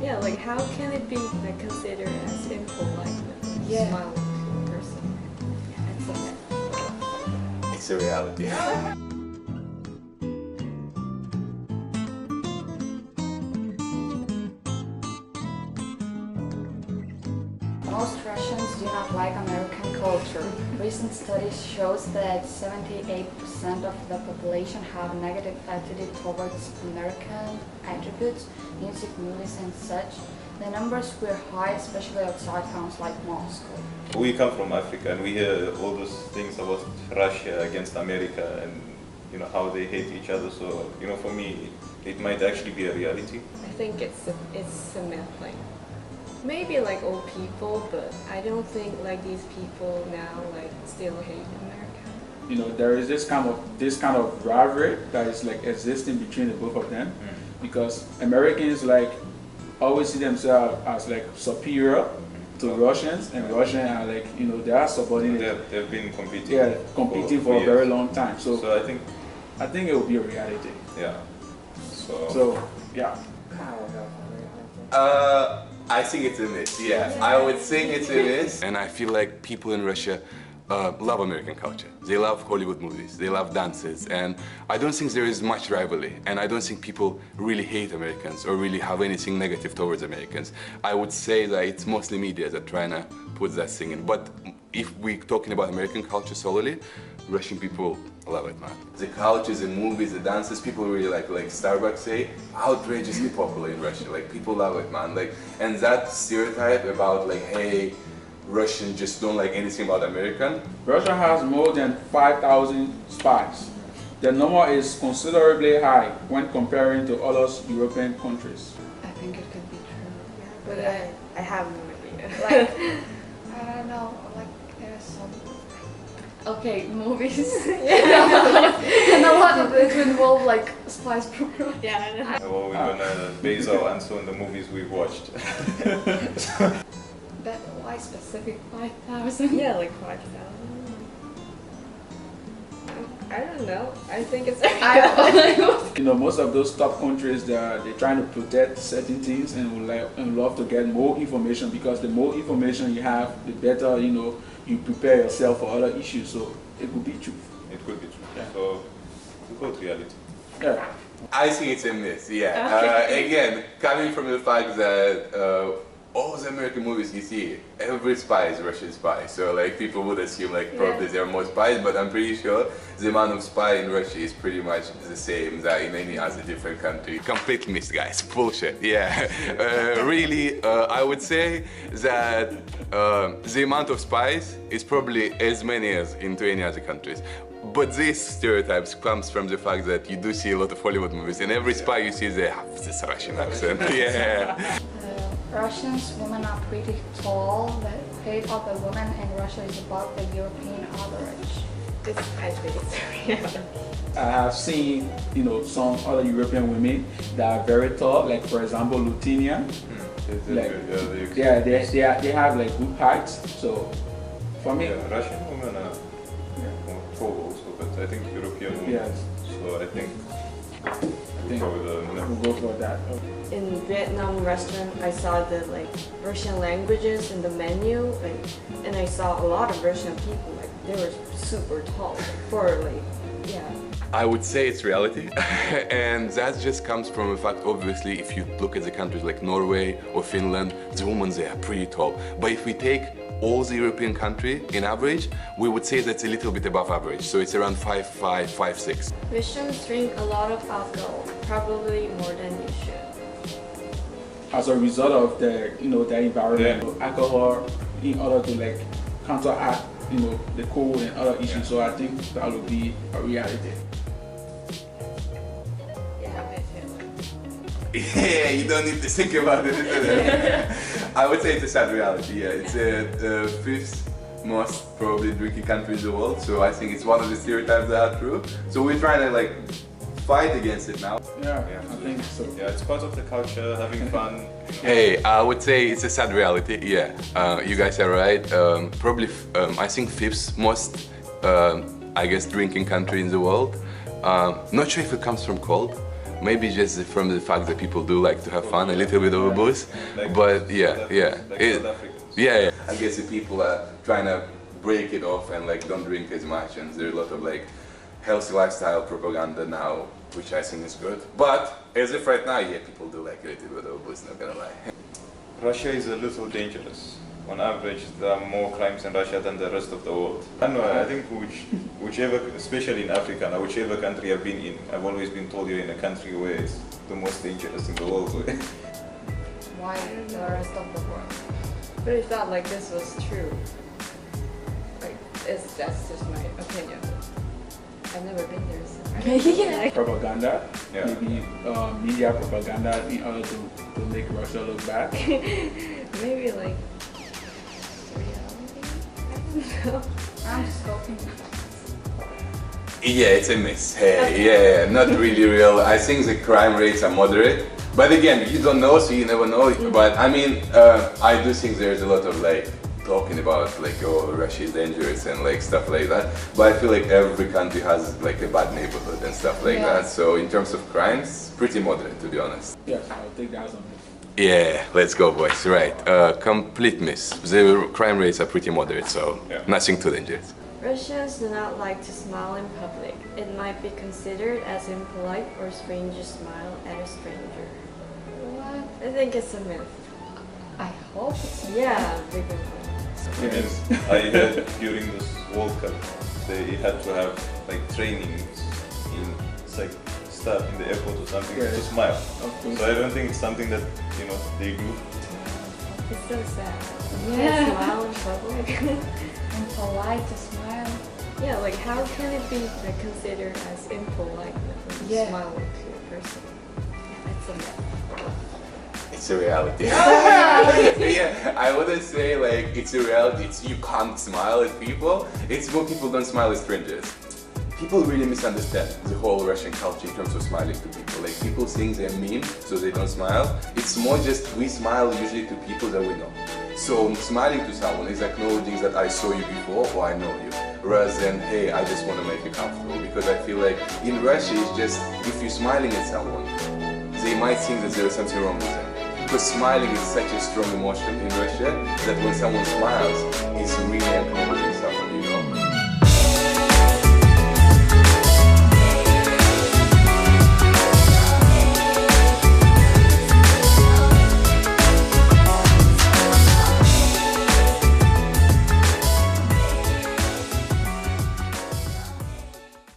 Yeah, like how can it be like considered as impolite with a smiling person? Yeah, it's a myth. It's a reality. Most Russians do not like American culture. Recent studies shows that 78% of the population have negative attitude towards American attributes, music, movies and such. The numbers were high, especially outside towns like Moscow. We come from Africa and we hear all those things about Russia against America and you know how they hate each other. So you know, for me, it might actually be a reality. I think it's a myth, like maybe like old people, but I don't think like these people now like still hate America. You know, there is this kind of rivalry that is like existing between the both of them, because Americans like always see themselves as like superior to Russians, and Russians are like, you know, they are subordinate. They've been competing. Yeah, competing for a very long time. So I think it will be a reality. Yeah. So yeah. I think it's a myth, yeah. I would think it's a myth. And I feel like people in Russia love American culture. They love Hollywood movies, they love dances, and I don't think there is much rivalry, and I don't think people really hate Americans or really have anything negative towards Americans. I would say that it's mostly media that trying to put that thing in. But if we're talking about American culture solely, Russian people love it, man. The cultures, the movies, the dances, people really like Starbucks say, outrageously popular in Russia. Like, people love it, man. Like, and that stereotype about like, hey, Russians just don't like anything about American. Russia has more than 5,000 spies. The number is considerably high when comparing to other European countries. I think it could be true. But I have no idea. Like, I don't know, like there's some... Okay, movies. And a lot of it involve like spies program. Yeah, I know. Well, we're gonna base our answer on the movies we've watched. But why specific 5,000? Yeah, like 5,000. I don't know. I think it's. You know, most of those top countries, they're trying to protect certain things and would love to get more information, because the more information you have, the better, you know, you prepare yourself for other issues. So it could be true. It could be true. Yeah. So we go to reality. Yeah. I think it's a myth, yeah. Again, coming from the fact that all the American movies you see, every spy is a Russian spy. So like people would assume like probably there are more spies, but I'm pretty sure the amount of spy in Russia is pretty much the same that in any other different country. Complete myth, guys. Bullshit. Yeah. Really, I would say that the amount of spies is probably as many as into any other countries. But these stereotypes comes from the fact that you do see a lot of Hollywood movies, and every spy you see, they have this Russian accent. Yeah. Russians women are pretty tall. The height of a woman in Russia is above the European average. I think it's reality. I have seen, you know, some other European women that are very tall, like for example, Lithuania. Like, yeah, they have like good heights. So for me, Russian women are more tall also, but I think European women. Yes. So I think we'll go for that. In Vietnam restaurant, I saw the like Russian languages in the menu, like, and I saw a lot of Russian people, like they were super tall, like, for like, yeah. I would say it's reality, and that just comes from the fact, obviously, if you look at the countries like Norway or Finland, the women there are pretty tall. But if we take all the European country in average, we would say that's a little bit above average. So it's around 5'5", 5'6". Russians drink a lot of alcohol, probably more than you should. As a result of the, you know, the environment, alcohol, in order to like counteract, you know, the cold and other issues. So I think that would be a reality. Yeah, you don't need to think about it, isn't it? I would say it's a sad reality, yeah. It's the fifth most probably drinking country in the world, so I think it's one of the stereotypes that are true. So we're trying to like fight against it now. Yeah, I think so. Yeah, it's part of the culture, having fun. Hey, I would say it's a sad reality, yeah. You guys are right. Probably, I think fifth most, I guess, drinking country in the world. Not sure if it comes from cold. Maybe just from the fact that people do like to have fun, a little bit of a booze. But yeah. Yeah. I guess the people are trying to break it off and like don't drink as much, and there's a lot of like healthy lifestyle propaganda now, which I think is good. But as if right now, yeah, people do like a little bit of a booze, not gonna lie. Russia is a little dangerous. On average, there are more crimes in Russia than the rest of the world. I think whichever, especially in Africa, now, whichever country I've been in, I've always been told you're in a country where it's the most dangerous in the world. Why the rest of the world? But I thought like this was true. Like, that's just my opinion. I've never been there, so Propaganda, Yeah. maybe media propaganda in order to make Russia look bad. maybe like reality. I don't know. I'm just hoping. Yeah, it's a miss. Hey, yeah, not really real. I think the crime rates are moderate. But again, you don't know, so you never know. But I mean, I do think there's a lot of like talking about like, oh, Russia is dangerous and like stuff like that. But I feel like every country has like a bad neighborhood and stuff like that. So in terms of crimes, pretty moderate, to be honest. Yes, I'll take that as a myth. Yeah, let's go, boys. Right, complete miss. The crime rates are pretty moderate, so nothing too dangerous. Russians do not like to smile in public. It might be considered as impolite or strange to smile at a stranger. What? I think it's a myth. I hope it's a Yeah, big myth. I heard during this World Cup, they had to have like trainings in like stuff in the airport or something to smile. So I don't think it's something that they do. It's so sad. Yeah. Smile in public. impolite to smile. Yeah, like how can it be like, considered as impolite when you smile to a person? Yeah, it's a myth. It's a reality. Yeah, I wouldn't say like it's a reality. It's you can't smile at people. It's more people don't smile at strangers. People really misunderstand the whole Russian culture in terms of smiling to people. Like people think they're mean, so they don't smile. It's more just we smile usually to people that we know. So smiling to someone is acknowledging that I saw you before or I know you, rather than hey, I just want to make you comfortable. Because I feel like in Russia it's just if you're smiling at someone, they might think that there is something wrong with them. Because smiling is such a strong emotion in Russia that when someone smiles, it's really acknowledging